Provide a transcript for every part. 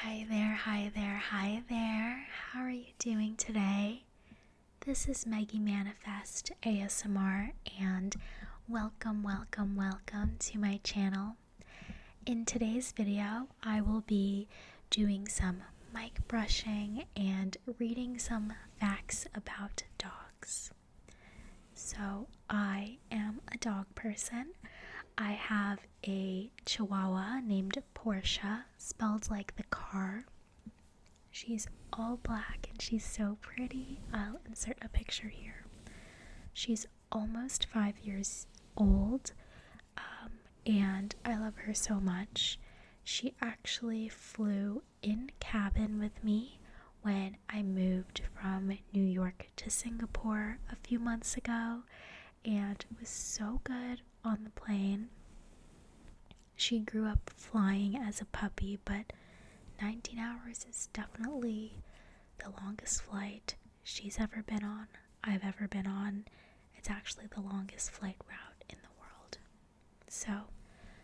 Hi there, hi there, hi there. How are you doing today? This is Maggie Manifest ASMR and welcome to my channel. In today's video, I will be doing some mic brushing and reading some facts about dogs. So, I am a dog person. I have a Chihuahua named Portia, spelled like the car. She's all black and she's so pretty. I'll insert a picture here. She's almost 5 years old, and I love her so much. She actually flew in cabin with me when I moved from New York to Singapore a few months ago, and it was so good on the plane. She grew up flying as a puppy, but 19 hours is definitely the longest flight she's ever been on, I've ever been on. It's actually the longest flight route in the world. So,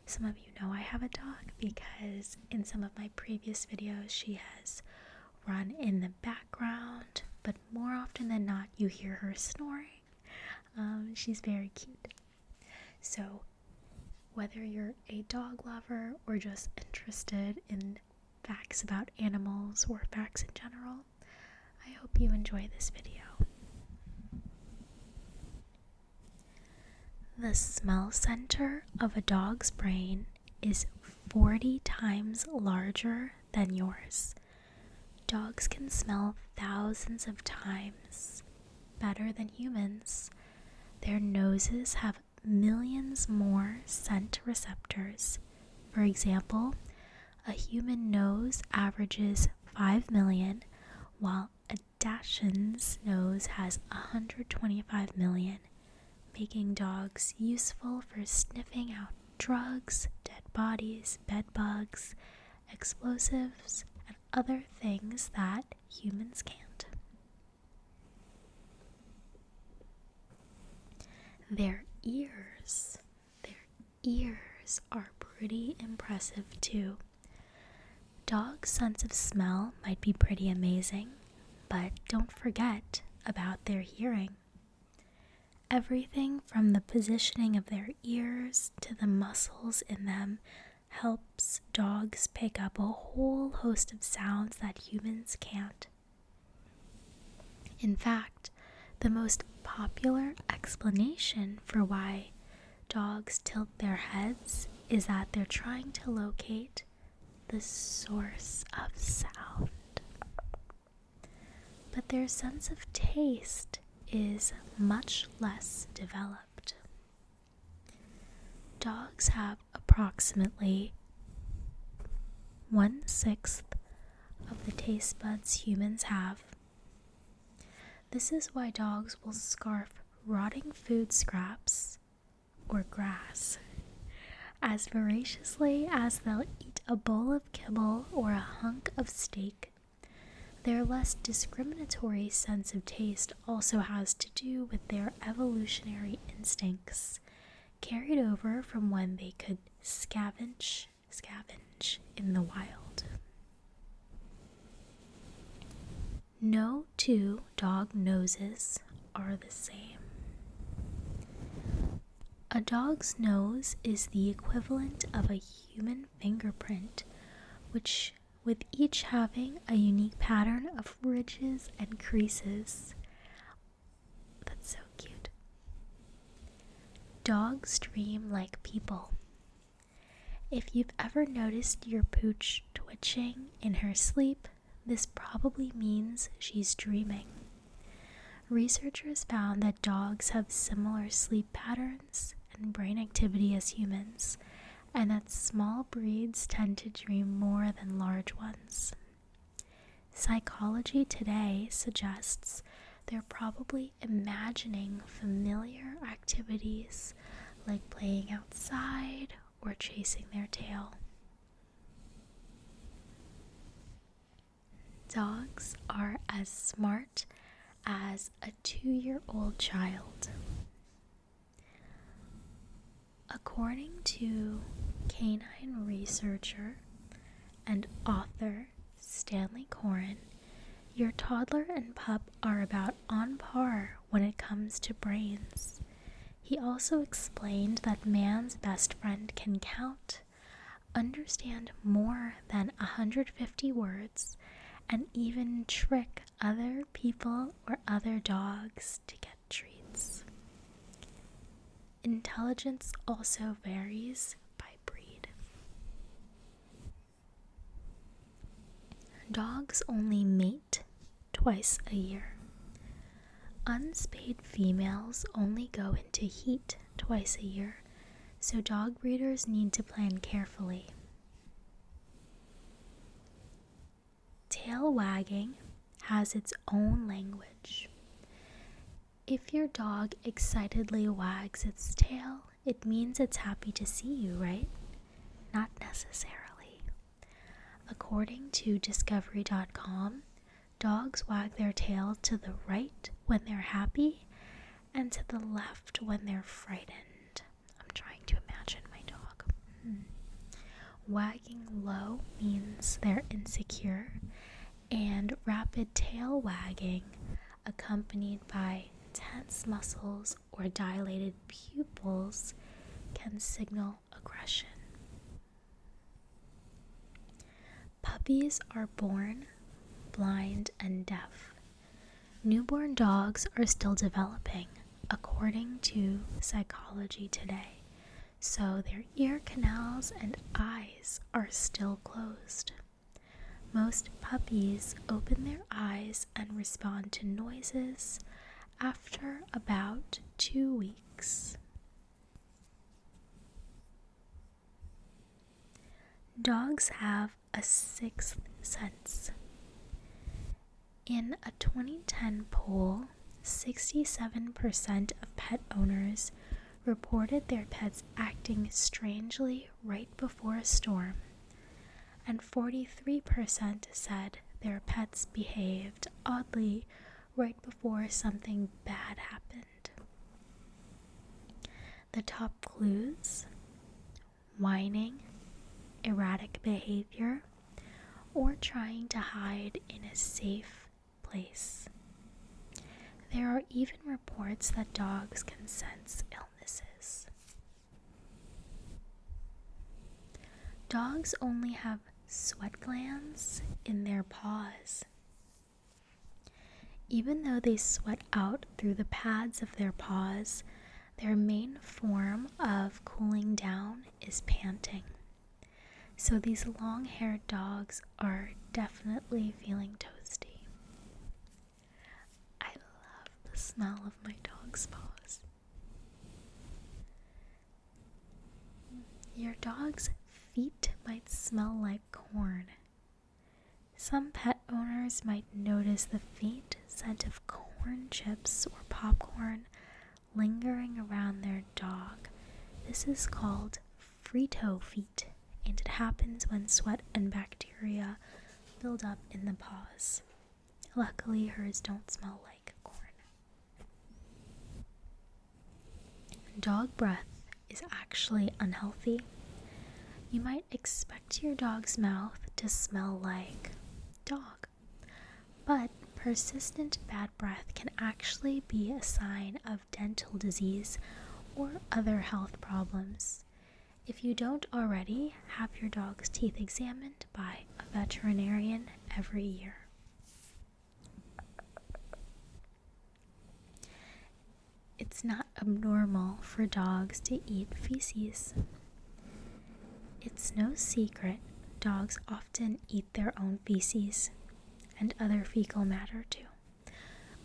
some of you know I have a dog because in some of my previous videos she has run in the background, but more often than not you hear her snoring. She's very cute. So, whether you're a dog lover or just interested in facts about animals or facts in general, I hope you enjoy this video. The smell center of a dog's brain is 40 times larger than yours. Dogs can smell thousands of times better than humans. Their noses have millions more scent receptors. For example, a human nose averages 5 million, while a Dachshund's nose has 125 million, making dogs useful for sniffing out drugs, dead bodies, bed bugs, explosives, and other things that humans can't. Their ears are pretty impressive too. Dogs' sense of smell might be pretty amazing, but don't forget about their hearing. Everything from the positioning of their ears to the muscles in them helps dogs pick up a whole host of sounds that humans can't. In fact, the most popular explanation for why dogs tilt their heads is that they're trying to locate the source of sound. But their sense of taste is much less developed. Dogs have approximately 1/6 of the taste buds humans have. This is why dogs will scarf rotting food scraps or grass as voraciously as they'll eat a bowl of kibble or a hunk of steak. Their less discriminatory sense of taste also has to do with their evolutionary instincts, carried over from when they could scavenge in the wild. No two dog noses are the same. A dog's nose is the equivalent of a human fingerprint, with each having a unique pattern of ridges and creases. That's so cute. Dogs dream like people. If you've ever noticed your pooch twitching in her sleep, this probably means she's dreaming. Researchers found that dogs have similar sleep patterns and brain activity as humans, and that small breeds tend to dream more than large ones. Psychology today suggests they're probably imagining familiar activities like playing outside or chasing their tail. Dogs are as smart as a 2-year-old child. According to canine researcher and author Stanley Coren, your toddler and pup are about on par when it comes to brains. He also explained that man's best friend can count, understand more than 150 words, and even trick other people or other dogs to get treats. Intelligence also varies by breed. Dogs only mate twice a year. Unspayed females only go into heat twice a year, so dog breeders need to plan carefully. Tail wagging has its own language. If your dog excitedly wags its tail, it means it's happy to see you, right? Not necessarily. According to Discovery.com, dogs wag their tail to the right when they're happy and to the left when they're frightened. I'm trying to imagine my dog. Wagging low means they're insecure, and rapid tail wagging, accompanied by tense muscles or dilated pupils, can signal aggression. Puppies are born blind and deaf. Newborn dogs are still developing, according to Psychology Today, so their ear canals and eyes are still closed. Most puppies open their eyes and respond to noises after about 2 weeks. Dogs have a sixth sense. In a 2010 poll, 67% of pet owners reported their pets acting strangely right before a storm, and 43% said their pets behaved oddly right before something bad happened. The top clues: whining, erratic behavior, or trying to hide in a safe place. There are even reports that dogs can sense illnesses. Dogs only have sweat glands in their paws. Even though they sweat out through the pads of their paws, their main form of cooling down is panting. So these long-haired dogs are definitely feeling toasty. I love the smell of my dog's paws. Your dog's feet might smell like corn. Some pet owners might notice the faint scent of corn chips or popcorn lingering around their dog. This is called Frito feet, and it happens when sweat and bacteria build up in the paws. Luckily, hers don't smell like corn. Dog breath is actually unhealthy. You might expect your dog's mouth to smell like dog, but persistent bad breath can actually be a sign of dental disease or other health problems. If you don't already, have your dog's teeth examined by a veterinarian every year. It's not abnormal for dogs to eat feces. It's no secret dogs often eat their own feces and other fecal matter too.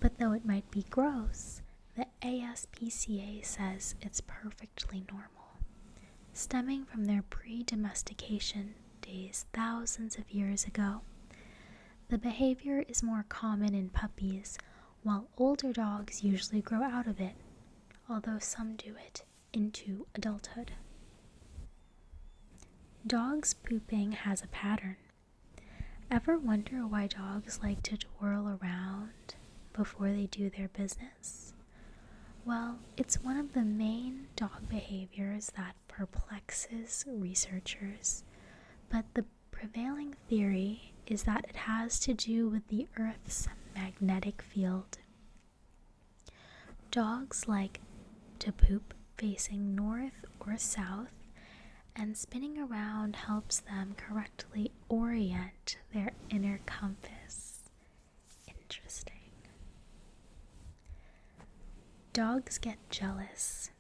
But though it might be gross, the ASPCA says it's perfectly normal, stemming from their pre-domestication days thousands of years ago. The behavior is more common in puppies, while older dogs usually grow out of it, although some do it into adulthood. Dogs pooping has a pattern. Ever wonder why dogs like to twirl around before they do their business? Well, it's one of the main dog behaviors that perplexes researchers, but the prevailing theory is that it has to do with the Earth's magnetic field. Dogs like to poop facing north or south, and spinning around helps them correctly orient their inner compass. Interesting. Dogs get jealous.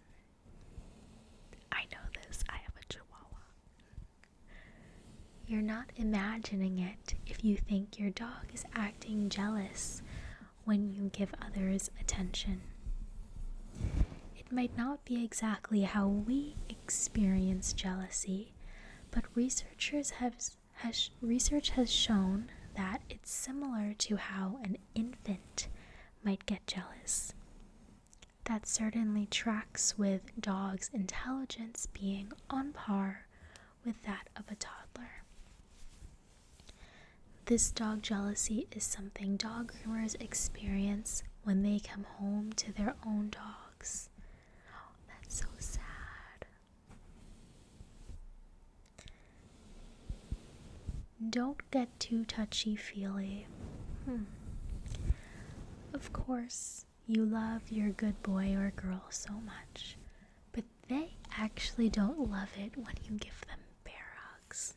I know this, I have a Chihuahua. You're not imagining it if you think your dog is acting jealous when you give others attention. It might not be exactly how we experience jealousy, but research has shown that it's similar to how an infant might get jealous. That certainly tracks with dogs' intelligence being on par with that of a toddler. This dog jealousy is something dog groomers experience when they come home to their own dogs. Oh, that's so sad. Don't get too touchy-feely. Of course, you love your good boy or girl so much, but they actually don't love it when you give them bear hugs.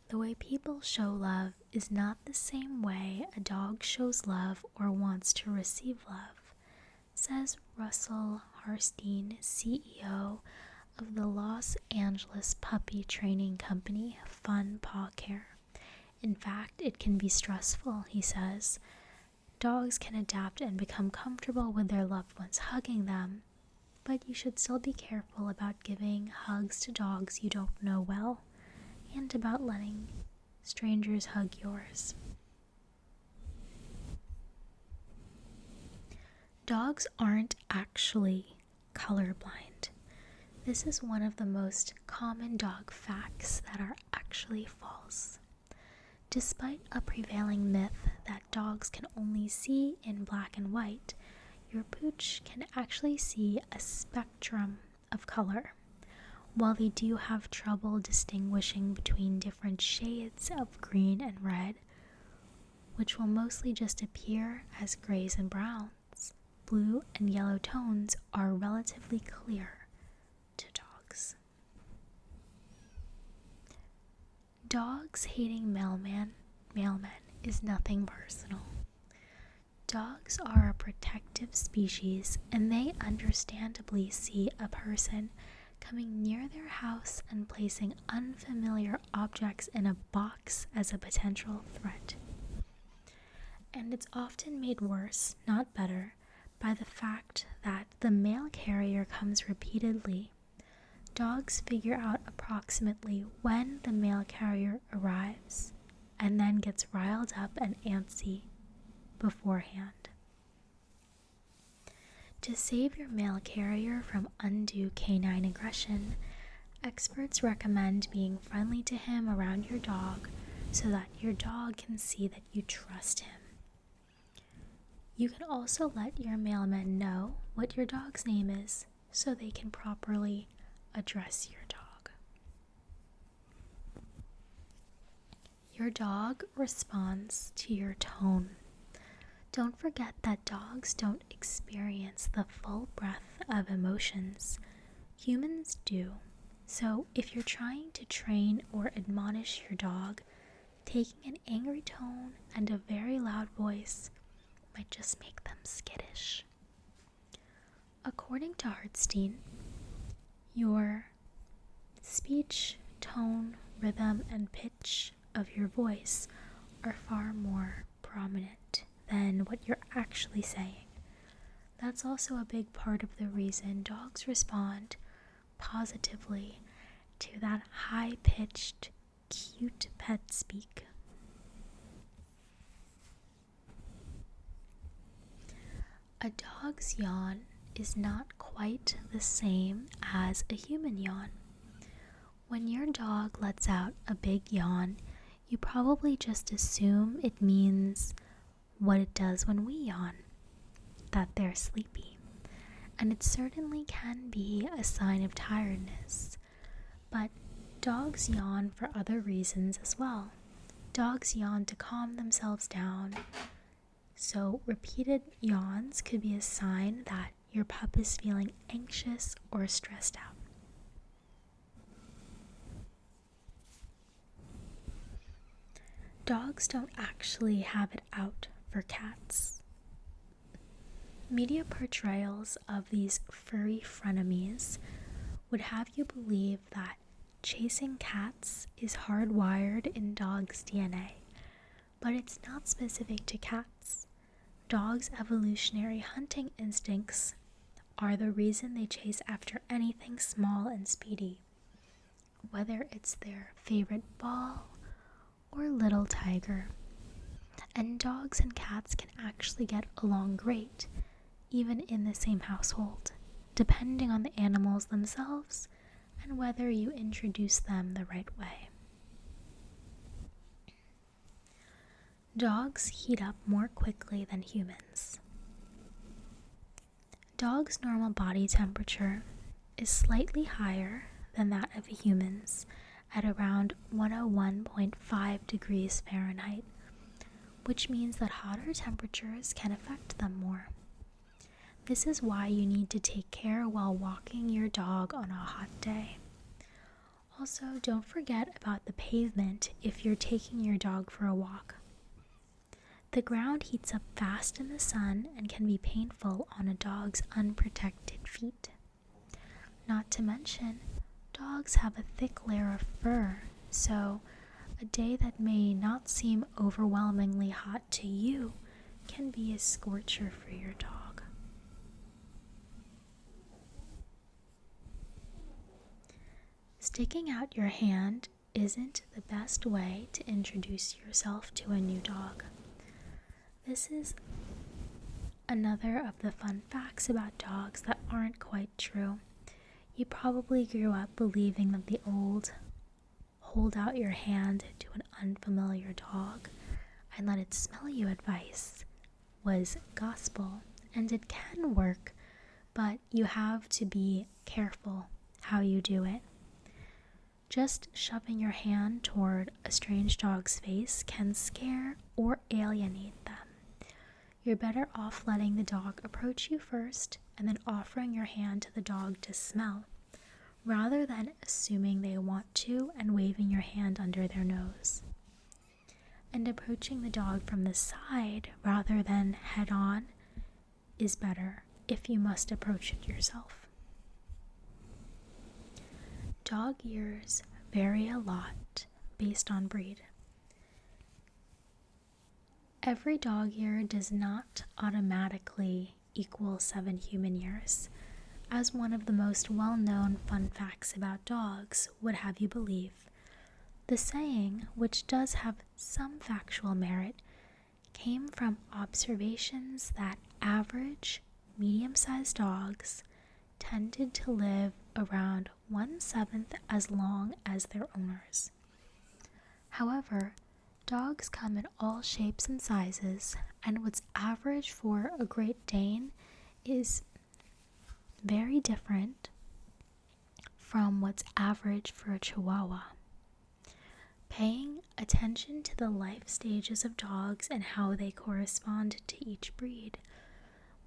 The way people show love is not the same way a dog shows love or wants to receive love, says Russell Harstein, CEO of the Los Angeles puppy training company Fun Paw Care. In fact, it can be stressful, he says. Dogs can adapt and become comfortable with their loved ones hugging them, but you should still be careful about giving hugs to dogs you don't know well, and about letting strangers hug yours. Dogs aren't actually colorblind. This is one of the most common dog facts that are actually false. Despite a prevailing myth that dogs can only see in black and white, your pooch can actually see a spectrum of color. While they do have trouble distinguishing between different shades of green and red, which will mostly just appear as grays and browns, blue and yellow tones are relatively clear to dogs. Dogs hating mailmen is nothing personal. Dogs are a protective species, and they understandably see a person coming near their house and placing unfamiliar objects in a box as a potential threat. And it's often made worse, not better, by the fact that the mail carrier comes repeatedly. Dogs figure out approximately when the mail carrier arrives and then gets riled up and antsy beforehand. To save your mail carrier from undue canine aggression, experts recommend being friendly to him around your dog so that your dog can see that you trust him. You can also let your mailman know what your dog's name is so they can properly address your dog. Your dog responds to your tone. Don't forget that dogs don't experience the full breadth of emotions. Humans do. So if you're trying to train or admonish your dog, taking an angry tone and a very loud voice might just make them skittish. According to Hartstein, your speech, tone, rhythm, and pitch of your voice are far more prominent than what you're actually saying. That's also a big part of the reason dogs respond positively to that high-pitched, cute pet speak. A dog's yawn is not quite the same as a human yawn. When your dog lets out a big yawn, you probably just assume it means what it does when we yawn, that they're sleepy. And it certainly can be a sign of tiredness, but Dogs yawn for other reasons as well. Dogs yawn to calm themselves down. So repeated yawns could be a sign that your pup is feeling anxious or stressed out. Dogs don't actually have it out for cats. Media portrayals of these furry frenemies would have you believe that chasing cats is hardwired in dogs' DNA, but it's not specific to cats. Dogs' evolutionary hunting instincts are the reason they chase after anything small and speedy, whether it's their favorite ball or little tiger. And dogs and cats can actually get along great, even in the same household, depending on the animals themselves and whether you introduce them the right way. Dogs heat up more quickly than humans. Dogs' normal body temperature is slightly higher than that of humans at around 101.5 degrees Fahrenheit, which means that hotter temperatures can affect them more. This is why you need to take care while walking your dog on a hot day. Also, don't forget about the pavement if you're taking your dog for a walk. The ground heats up fast in the sun and can be painful on a dog's unprotected feet. Not to mention, dogs have a thick layer of fur, so a day that may not seem overwhelmingly hot to you can be a scorcher for your dog. Sticking out your hand isn't the best way to introduce yourself to a new dog. This is another of the fun facts about dogs that aren't quite true. You probably grew up believing that the old hold out your hand to an unfamiliar dog and let it smell you advice was gospel, and it can work, but you have to be careful how you do it. Just shoving your hand toward a strange dog's face can scare or alienate them. You're better off letting the dog approach you first and then offering your hand to the dog to smell, rather than assuming they want to and waving your hand under their nose. And approaching the dog from the side rather than head on is better if you must approach it yourself. Dog ears vary a lot based on breed. Every dog ear does not automatically equal 7 human years, as one of the most well-known fun facts about dogs would have you believe. The saying, which does have some factual merit, came from observations that average, medium-sized dogs tended to live around 1/7 as long as their owners. However, dogs come in all shapes and sizes, and what's average for a Great Dane is very different from what's average for a Chihuahua. Paying attention to the life stages of dogs and how they correspond to each breed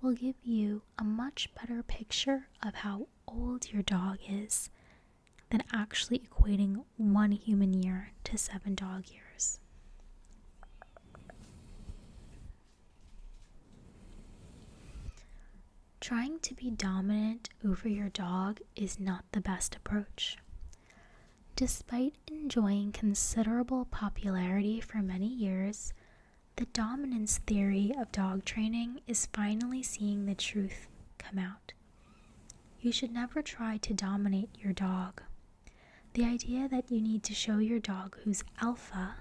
will give you a much better picture of how old your dog is than actually equating 1 human year to 7 dog years. Trying to be dominant over your dog is not the best approach. Despite enjoying considerable popularity for many years, the dominance theory of dog training is finally seeing the truth come out. You should never try to dominate your dog. The idea that you need to show your dog who's alpha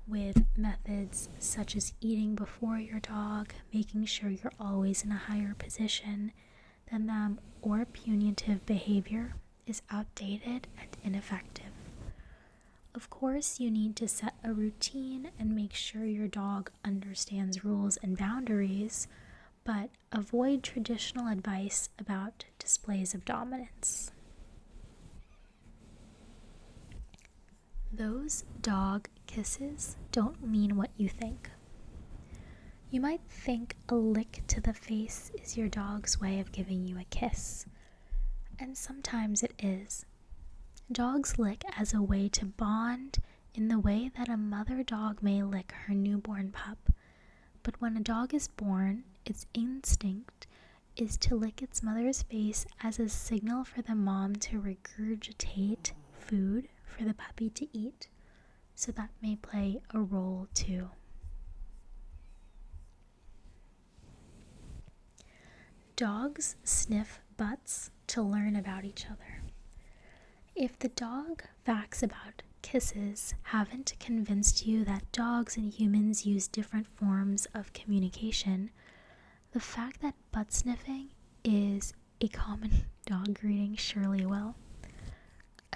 with methods such as eating before your dog, making sure you're always in a higher position than them, or punitive behavior is outdated and ineffective. Of course, you need to set a routine and make sure your dog understands rules and boundaries, but avoid traditional advice about displays of dominance. Those dog kisses don't mean what you think. You might think a lick to the face is your dog's way of giving you a kiss, and sometimes it is. Dogs lick as a way to bond in the way that a mother dog may lick her newborn pup. But when a dog is born, its instinct is to lick its mother's face as a signal for the mom to regurgitate food for the puppy to eat, so that may play a role too. Dogs sniff butts to learn about each other. If the dog facts about kisses haven't convinced you that dogs and humans use different forms of communication, the fact that butt sniffing is a common dog greeting surely will.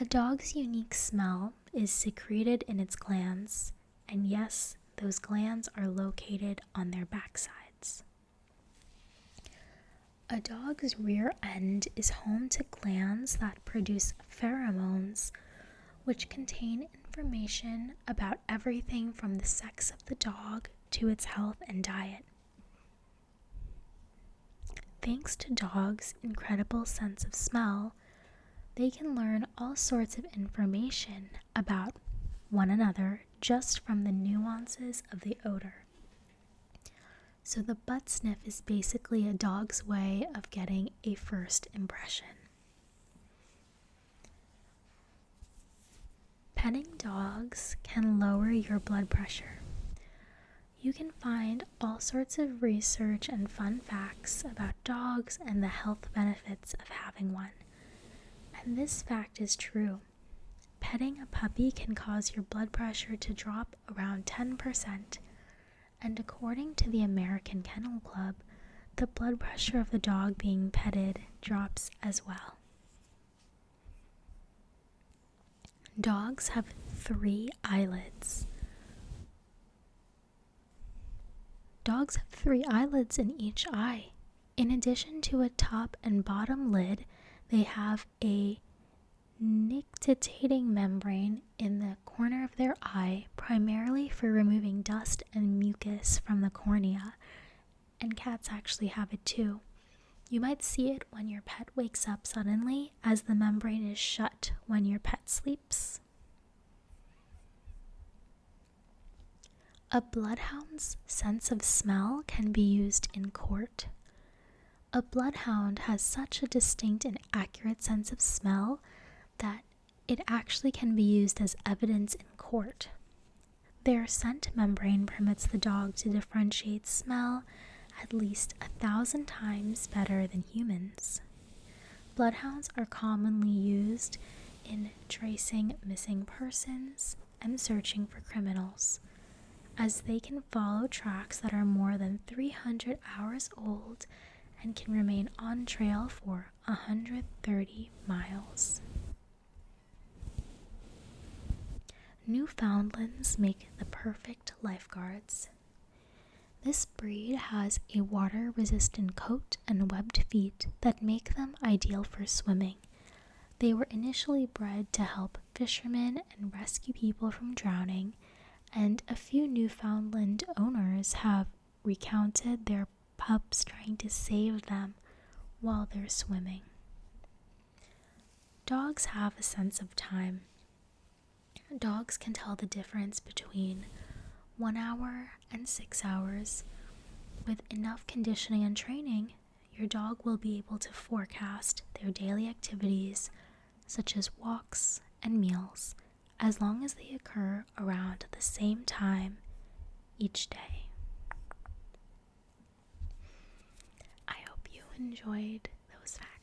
A dog's unique smell is secreted in its glands, and yes, those glands are located on their backsides. A dog's rear end is home to glands that produce pheromones, which contain information about everything from the sex of the dog to its health and diet. Thanks to dogs' incredible sense of smell, they can learn all sorts of information about one another just from the nuances of the odor. So the butt sniff is basically a dog's way of getting a first impression. Petting dogs can lower your blood pressure. You can find all sorts of research and fun facts about dogs and the health benefits of having one. And this fact is true. Petting a puppy can cause your blood pressure to drop around 10%. And according to the American Kennel Club, the blood pressure of the dog being petted drops as well. Dogs have 3 eyelids. Dogs have 3 eyelids in each eye. In addition to a top and bottom lid, they have a nictitating membrane in the corner of their eye, primarily for removing dust and mucus from the cornea, and cats actually have it too. You might see it when your pet wakes up suddenly, as the membrane is shut when your pet sleeps. A bloodhound's sense of smell can be used in court. A bloodhound has such a distinct and accurate sense of smell that it actually can be used as evidence in court. Their scent membrane permits the dog to differentiate smell at least 1,000 times better than humans. Bloodhounds are commonly used in tracing missing persons and searching for criminals, as they can follow tracks that are more than 300 hours old and can remain on trail for 130 miles. Newfoundlands make the perfect lifeguards. This breed has a water-resistant coat and webbed feet that make them ideal for swimming. They were initially bred to help fishermen and rescue people from drowning, and a few Newfoundland owners have recounted their pups trying to save them while they're swimming. Dogs have a sense of time. Dogs can tell the difference between 1 hour and 6 hours. With enough conditioning and training, your dog will be able to forecast their daily activities, such as walks and meals, as long as they occur around the same time each day. I hope you enjoyed those facts.